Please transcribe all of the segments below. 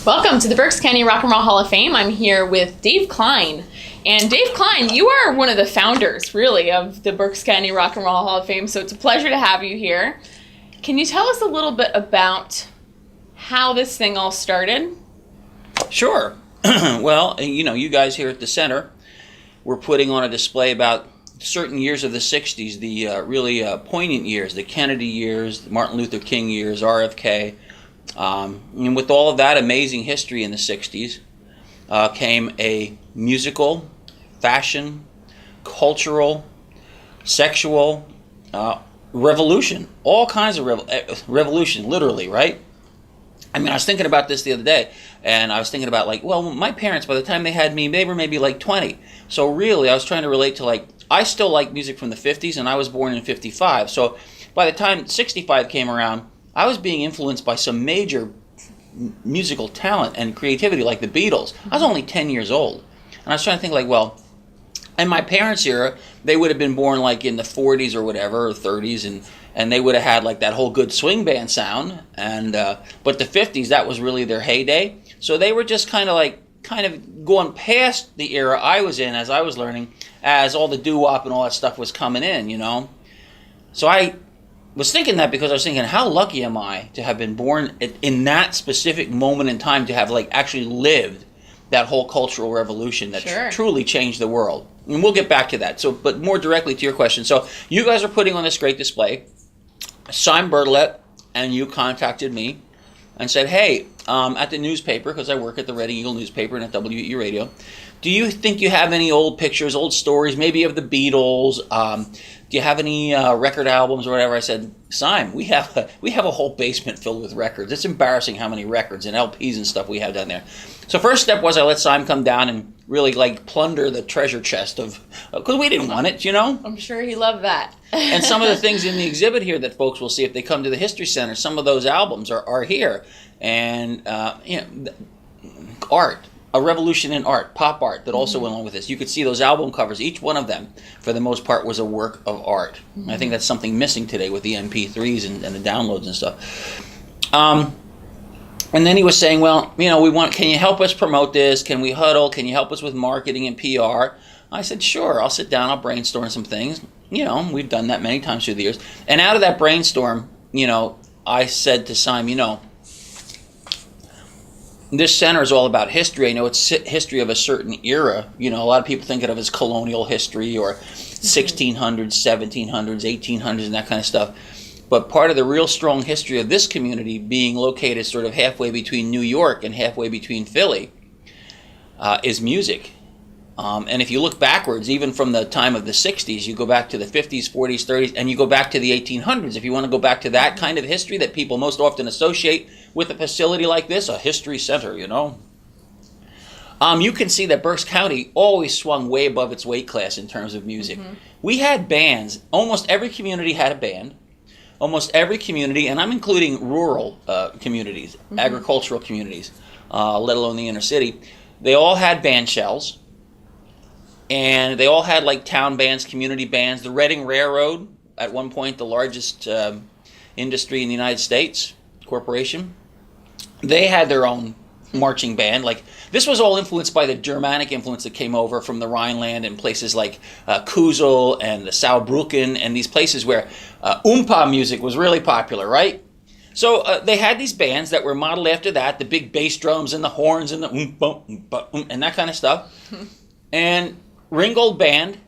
Welcome to the Berks County Rock and Roll Hall of Fame. I'm here with Dave Kline. And Dave Kline, you are one of the founders, really, of the Berks County Rock and Roll Hall of Fame, so it's a pleasure to have you here. Can you tell us a little bit about how this thing all started? Sure. Well, you guys here at the center, we're putting on a display about certain years of the 60s, the really poignant years, the Kennedy years, the Martin Luther King years, RFK. And with all of that amazing history in the 60s came a musical, fashion, cultural, sexual revolution. All kinds of revolution, literally, right? I mean, I was thinking about this the other day, and I was thinking about, my parents, by the time they had me, they were maybe 20. So really, I was trying to relate to, I still like music from the 50s, and I was born in 55. So by the time 65 came around, I was being influenced by some major musical talent and creativity, like the Beatles. I was only 10 years old. And I was trying to think, in my parents' era, they would have been born in the 40s or whatever, or 30s, and they would have had that whole good swing band sound. And but the 50s, that was really their heyday. So they were just kind of going past the era I was in as I was learning, as all the doo-wop and all that stuff was coming in, So I was thinking that because I was thinking, how lucky am I to have been born in that specific moment in time, to have actually lived that whole cultural revolution that truly changed the world. And we'll get back to that. So, but more directly to your question. So you guys are putting on this great display. Simon Bertolet and you contacted me and said, hey, at the newspaper, because I work at the Reading Eagle newspaper and at WE Radio, do you think you have any old pictures, old stories, maybe of the Beatles? Do you have any record albums or whatever? I said, Simon, we have a whole basement filled with records. It's embarrassing how many records and LPs and stuff we have down there. So first step was I let Simon come down and really plunder the treasure chest of, because we didn't want it, I'm sure he loved that. And some of the things in the exhibit here that folks will see if they come to the History Center, some of those albums are here. And art. A revolution in art, pop art, that also went along with this. You could see those album covers. Each one of them, for the most part, was a work of art. Mm-hmm. I think that's something missing today with the MP3s and the downloads and stuff. And then he was saying, can you help us promote this? Can we huddle? Can you help us with marketing and PR? I said, sure, I'll sit down, I'll brainstorm some things. We've done that many times through the years. And out of that brainstorm, I said to Simon, this center is all about history. I know it's history of a certain era. A lot of people think of it as colonial history or 1600s, 1700s, 1800s, and that kind of stuff. But part of the real strong history of this community, being located sort of halfway between New York and halfway between Philly, is music. And if you look backwards, even from the time of the 60s, you go back to the 50s, 40s, 30s, and you go back to the 1800s. If you want to go back to that kind of history that people most often associate with a facility like this, a history center, you can see that Berks County always swung way above its weight class in terms of music. Mm-hmm. We had bands. Almost every community had a band. Almost every community, and I'm including rural communities, agricultural communities, let alone the inner city, they all had band shells. And they all had town bands, community bands. The Reading Railroad, at one point the largest industry in the United States, corporation, they had their own marching band. This was all influenced by the Germanic influence that came over from the Rhineland and places like Kusel and the Saarbrücken and these places where Oompa music was really popular, right? So they had these bands that were modeled after that, the big bass drums and the horns and the oompa, oompa, and that kind of stuff. And Ringgold Band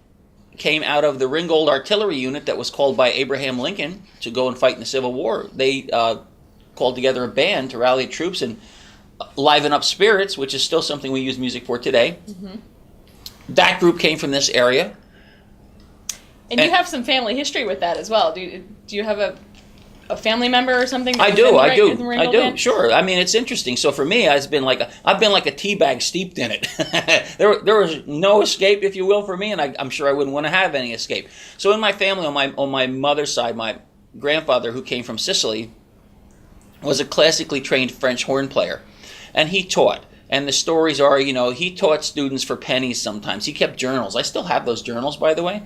came out of the Ringgold Artillery Unit that was called by Abraham Lincoln to go and fight in the Civil War. They called together a band to rally troops and liven up spirits, which is still something we use music for today. Mm-hmm. That group came from this area. And you have some family history with that as well. Do you have a family member or something? I do. Sure. I mean, it's interesting. So for me, I've been like a tea bag steeped in it. there was no escape, if you will, for me, and I'm sure I wouldn't want to have any escape. So in my family, on my mother's side, my grandfather, who came from Sicily, was a classically trained French horn player, and he taught. And the stories are, he taught students for pennies sometimes. He kept journals. I still have those journals, by the way,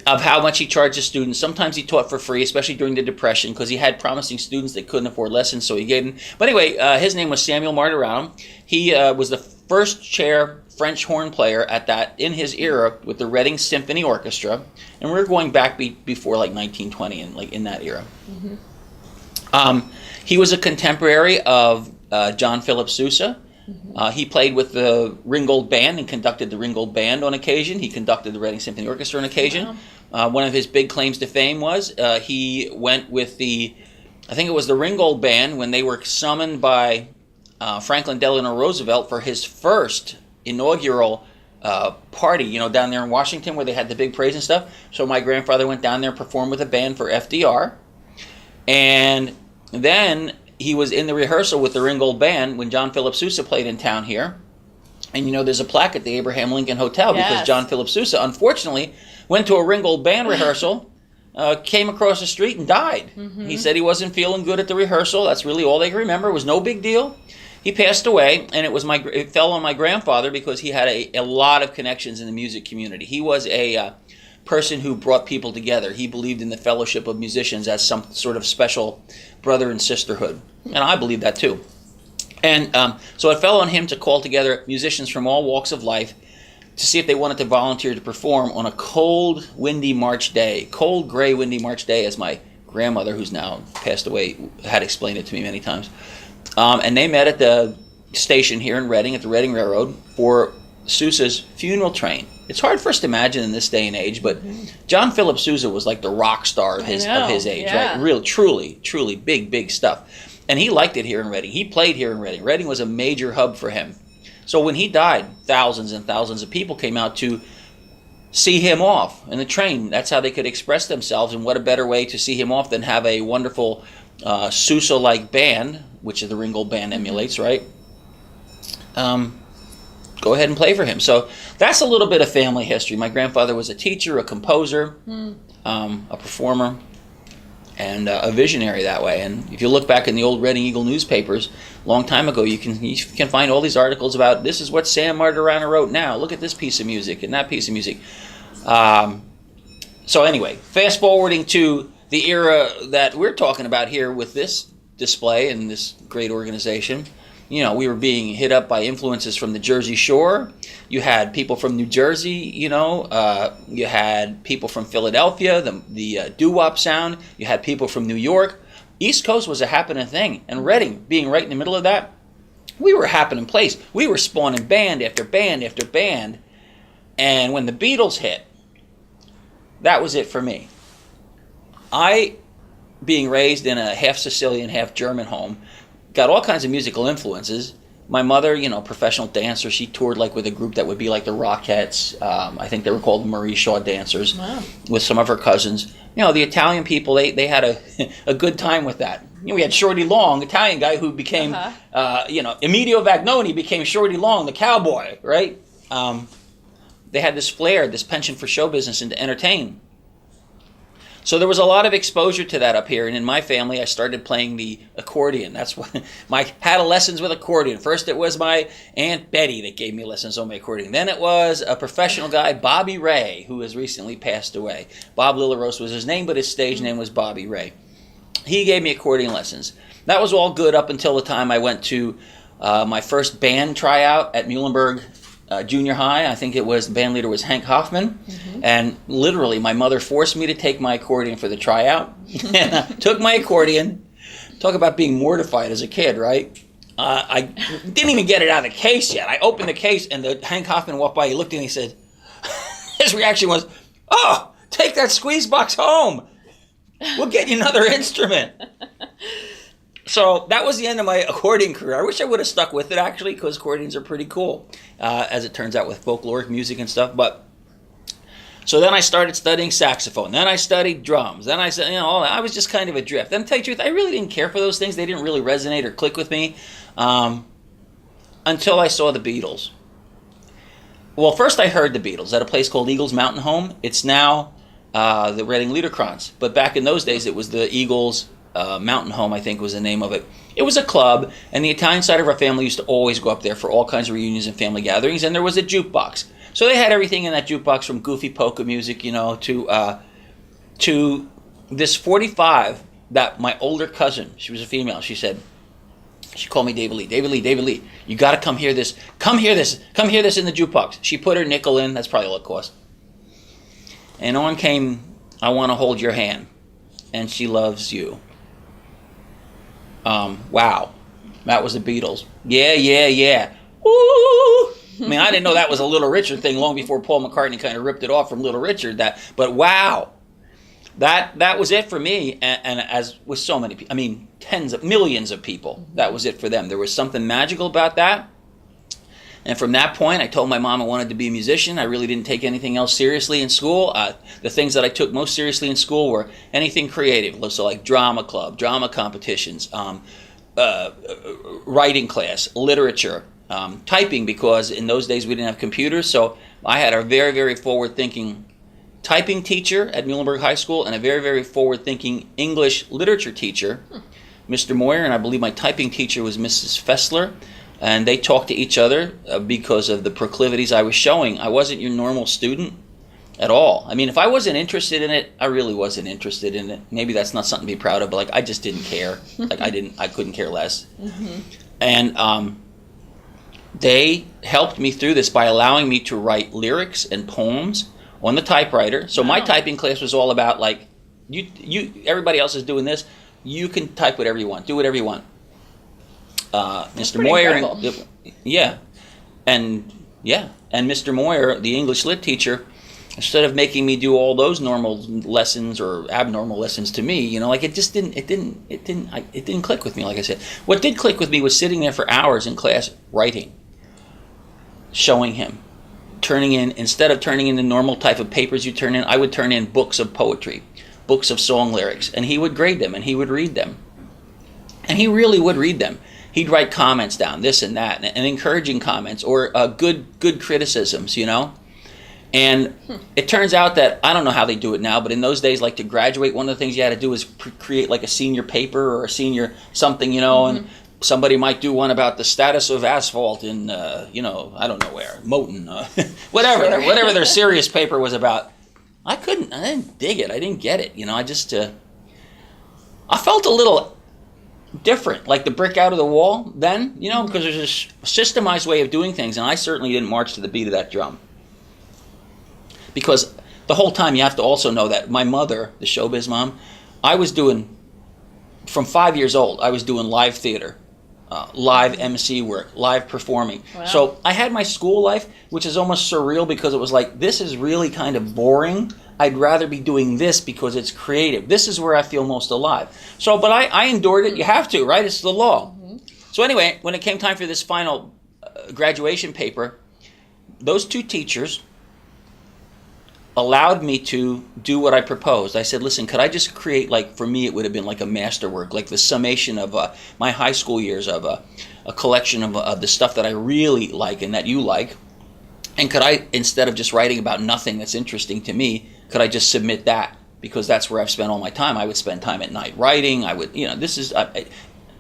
of how much he charged his students. Sometimes he taught for free, especially during the Depression, because he had promising students that couldn't afford lessons, so he gave them. But anyway, his name was Samuel Martirano. He was the first chair French horn player in his era with the Reading Symphony Orchestra, and we're going back before like 1920 and like in that era. Mm-hmm. He was a contemporary of John Philip Sousa. He played with the Ringgold Band and conducted the Ringgold Band on occasion. He conducted the Reading Symphony Orchestra on occasion. Wow. One of his big claims to fame was he went with I think it was the Ringgold Band when they were summoned by Franklin Delano Roosevelt for his first inaugural party, down there in Washington where they had the big parades and stuff. So my grandfather went down there and performed with a band for FDR. And then he was in the rehearsal with the Ringgold Band when John Philip Sousa played in town here. And there's a plaque at the Abraham Lincoln Hotel because John Philip Sousa, unfortunately, went to a Ringgold Band rehearsal, came across the street and died. Mm-hmm. He said he wasn't feeling good at the rehearsal. That's really all they can remember. It was no big deal. He passed away, and it fell on my grandfather because he had a lot of connections in the music community. He was a person who brought people together. He believed in the fellowship of musicians as some sort of special brother and sisterhood. And I believe that too. And so it fell on him to call together musicians from all walks of life to see if they wanted to volunteer to perform on a cold, windy March day. Cold, gray, windy March day, as my grandmother, who's now passed away, had explained it to me many times. And they met at the station here in Reading, at the Reading Railroad, for Sousa's funeral train. It's hard for us to imagine in this day and age, but John Philip Sousa was like the rock star of his age, right? Real, truly big stuff. And he liked it here in Reading. He played here in Reading. Reading was a major hub for him. So when he died, thousands and thousands of people came out to see him off in the train. That's how they could express themselves, and what a better way to see him off than have a wonderful Sousa-like band, which the Ringgold Band emulates, right? Go ahead and play for him. So that's a little bit of family history. My grandfather was a teacher, a composer, a performer, and a visionary that way. And if you look back in the old Reading Eagle newspapers, a long time ago, you can find all these articles about this is what Sam Martirano wrote now. Look at this piece of music and that piece of music. So anyway, fast forwarding to the era that we're talking about here with this display and this great organization. We were being hit up by influences from the Jersey Shore. You had people from New Jersey, you had people from Philadelphia, the doo-wop sound. You had people from New York. East Coast was a happening thing. And Reading, being right in the middle of that, we were a happening place. We were spawning band after band after band. And when the Beatles hit, that was it for me. I, being raised in a half Sicilian, half German home, got all kinds of musical influences. My mother, professional dancer, she toured like with a group that would be like the Rockettes. I think they were called the Marie Shaw Dancers. Wow. With some of her cousins. The Italian people, they had a good time with that. We had Shorty Long, Italian guy who became, Emilio Vagnoni became Shorty Long, the cowboy, right? They had this flair, this penchant for show business and to entertain. So there was a lot of exposure to that up here, and in my family, I started playing the accordion. That's what had lessons with accordion. First, it was my Aunt Betty that gave me lessons on my accordion. Then it was a professional guy, Bobby Ray, who has recently passed away. Bob Lillaros was his name, but his stage name was Bobby Ray. He gave me accordion lessons. That was all good up until the time I went to my first band tryout at Muhlenberg junior high. I think the band leader was Hank Hoffman. Mm-hmm. And literally my mother forced me to take my accordion for the tryout. And I took my accordion. Talk about being mortified as a kid, right? I didn't even get it out of the case yet. I opened the case and Hank Hoffman walked by. He looked at me and he said, his reaction was, "Oh, take that squeeze box home. We'll get you another instrument." So that was the end of my accordion career. I wish I would have stuck with it, actually, because accordions are pretty cool, as it turns out, with folkloric music and stuff. But so then I started studying saxophone. Then I studied drums. Then I was just kind of adrift. Then to tell you the truth, I really didn't care for those things. They didn't really resonate or click with me until I saw the Beatles. Well, first I heard the Beatles at a place called Eagles Mountain Home. It's now the Reading Liederkranz. But back in those days, it was the Eagles Mountain Home, I think was the name of it. It was a club, and the Italian side of our family used to always go up there for all kinds of reunions and family gatherings, and there was a jukebox. So they had everything in that jukebox from goofy polka music, you know, to this 45 that my older cousin, she was a female, she called me David Lee, you got to come hear this in the jukebox. She put her nickel in, that's probably all it cost. And on came, I Want to Hold Your Hand, and She Loves You. Wow, that was the Beatles. Yeah. Woo! I mean, I didn't know that was a Little Richard thing long before Paul McCartney kind of ripped it off from Little Richard. But wow, that was it for me. And as with so many people, I mean, tens of millions of people, that was it for them. There was something magical about that. And from that point, I told my mom I wanted to be a musician. I really didn't take anything else seriously in school. The things that I took most seriously in school were anything creative, so like drama club, drama competitions, writing class, literature, typing, because in those days we didn't have computers. So I had a very, very forward-thinking typing teacher at Muhlenberg High School and a very, very forward-thinking English literature teacher, Mr. Moyer, and I believe my typing teacher was Mrs. Fessler. And they talked to each other because of the proclivities I was showing. I wasn't your normal student at all. I mean, if I wasn't interested in it, I really wasn't interested in it. Maybe that's not something to be proud of, but like I just didn't care. I couldn't care less. Mm-hmm. And they helped me through this by allowing me to write lyrics and poems on the typewriter. So my typing class was all about like, everybody else is doing this. You can type whatever you want, do whatever you want. Mr. Moyer, and Mr. Moyer, the English lit teacher, instead of making me do all those normal lessons or abnormal lessons to me, you know, like it didn't click with me. Like I said, what did click with me was sitting there for hours in class writing, showing him, instead of turning in the normal type of papers you turn in, I would turn in books of poetry, books of song lyrics, and he would grade them and he would read them, and he really would read them. He'd write comments down, this and that, and encouraging comments or good criticisms, you know. And it turns out that, I don't know how they do it now, but in those days, like to graduate, one of the things you had to do was create like a senior paper or a senior something, you know, and somebody might do one about the status of asphalt in, you know, I don't know where, Moton, whatever their serious paper was about. I didn't dig it. I didn't get it. You know, I felt a little different, like the brick out of the wall then, you know, because there's this systemized way of doing things, and I certainly didn't march to the beat of that drum. Because the whole time you have to also know that my mother, the showbiz mom, I was doing, from 5 years old, I was doing live theater, live MC work, live performing. Wow. So I had my school life, which is almost surreal because it was like, this is really kind of boring. I'd rather be doing this because it's creative. This is where I feel most alive. So, but I endured it. You have to, right? It's the law. Mm-hmm. So anyway, when it came time for this final graduation paper, those two teachers allowed me to do what I proposed. I said, listen, could I just create, like, for me it would have been like a masterwork, like the summation of my high school years, of a collection of the stuff that I really like and that you like. And could I, instead of just writing about nothing that's interesting to me, could I just submit that? Because that's where I've spent all my time. I would spend time at night writing. I would, you know,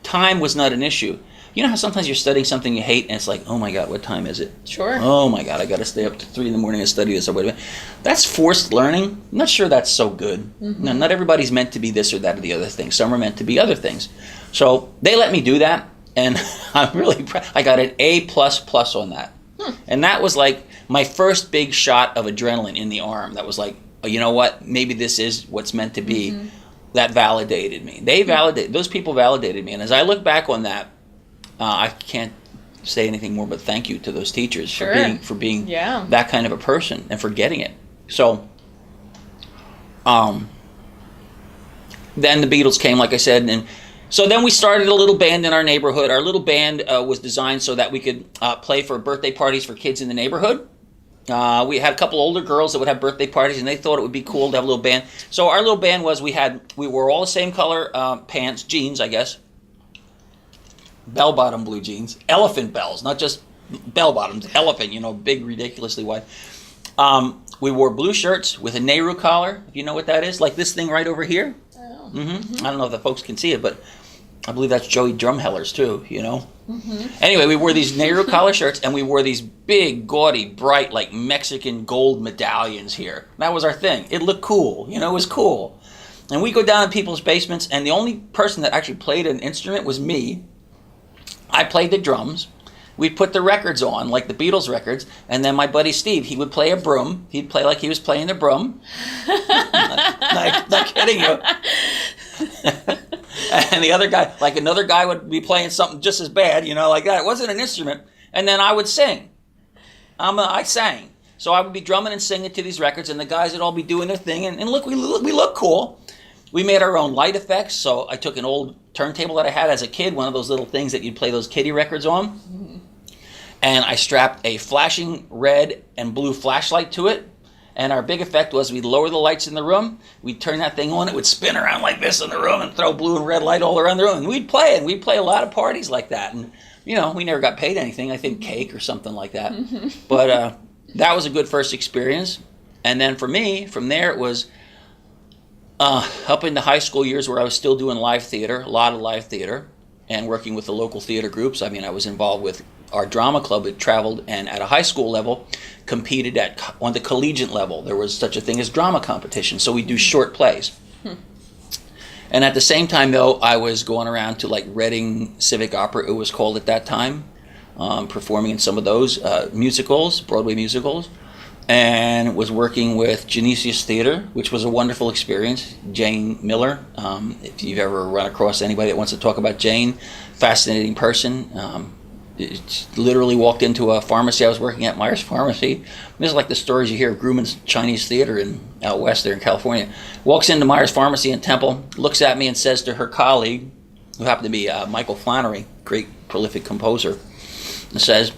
time was not an issue. You know how sometimes you're studying something you hate and it's like, oh my God, what time is it? Sure. Oh my God, I got to stay up to 3 a.m. and study this or whatever. That's forced learning. I'm not sure that's so good. Mm-hmm. No, not everybody's meant to be this or that or the other thing. Some are meant to be other things. So they let me do that, and I'm really proud. I got an A++ on that. And that was like my first big shot of adrenaline in the arm. That was like, oh, you know what? Maybe this is what's meant to be. Mm-hmm. That validated me. Those people validated me. And as I look back on that, I can't say anything more but thank you to those teachers for being that kind of a person and for getting it. So, then the Beatles came, like I said, and so then we started a little band in our neighborhood. Our little band was designed so that we could play for birthday parties for kids in the neighborhood. We had a couple older girls that would have birthday parties, and they thought it would be cool to have a little band. So our little band was, we wore all the same color pants, jeans, I guess. Bell-bottom blue jeans. Elephant bells, not just bell-bottoms. Elephant, you know, big, ridiculously wide. We wore blue shirts with a Nehru collar, if you know what that is. Like this thing right over here. Oh. I don't know if the folks can see it, but I believe that's Joey Drumheller's too, you know. Anyway, we wore these Nehru collar shirts, and we wore these big, gaudy, bright, like Mexican gold medallions here. That was our thing. It looked cool, you know, it was cool. And we go down in people's basements, and the only person that actually played an instrument was me. I played the drums. We'd put the records on, like the Beatles records, and then my buddy Steve, he would play a broom. He'd play like he was playing the broom. not kidding you. And the other guy, like another guy would be playing something just as bad, you know, like that. It wasn't an instrument. And then I would sing. I sang. So I would be drumming and singing to these records, and the guys would all be doing their thing. And look, we look cool. We made our own light effects. So I took an old turntable that I had as a kid, one of those little things that you'd play those kiddie records on. And I strapped a flashing red and blue flashlight to it. And our big effect was we'd lower the lights in the room, we'd turn that thing on, it would spin around like this in the room and throw blue and red light all around the room. And we'd play, and we'd play a lot of parties like that. And, you know, we never got paid anything, I think cake or something like that. But that was a good first experience. And then for me, from there it was up into high school years where I was still doing live theater, a lot of live theater, and working with the local theater groups. I mean, I was involved with our drama club. It traveled, and at a high school level, competed on the collegiate level. There was such a thing as drama competition, so we do short plays. And at the same time, though, I was going around to like Reading Civic Opera, it was called at that time, performing in some of those musicals, Broadway musicals, and was working with Genesius Theater, which was a wonderful experience. Jane Miller, if you've ever run across anybody that wants to talk about Jane, fascinating person. Literally walked into a pharmacy. I was working at Myers Pharmacy. This is like the stories you hear of Grumman's Chinese Theater out west there in California. Walks into Myers Pharmacy in Temple, looks at me and says to her colleague, who happened to be Michael Flannery, great prolific composer, and says,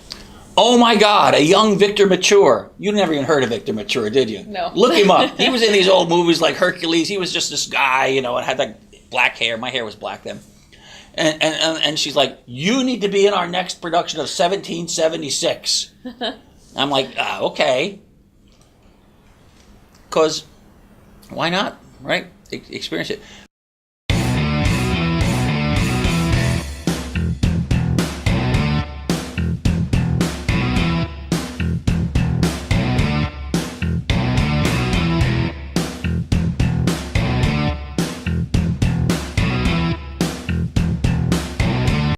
"Oh my God, a young Victor Mature." You never even heard of Victor Mature, did you? No. Look him up. He was in these old movies like Hercules. He was just this guy, you know, and had like black hair. My hair was black then. And she's like, "You need to be in our next production of 1776. I'm like, okay. Because why not, right? Experience it.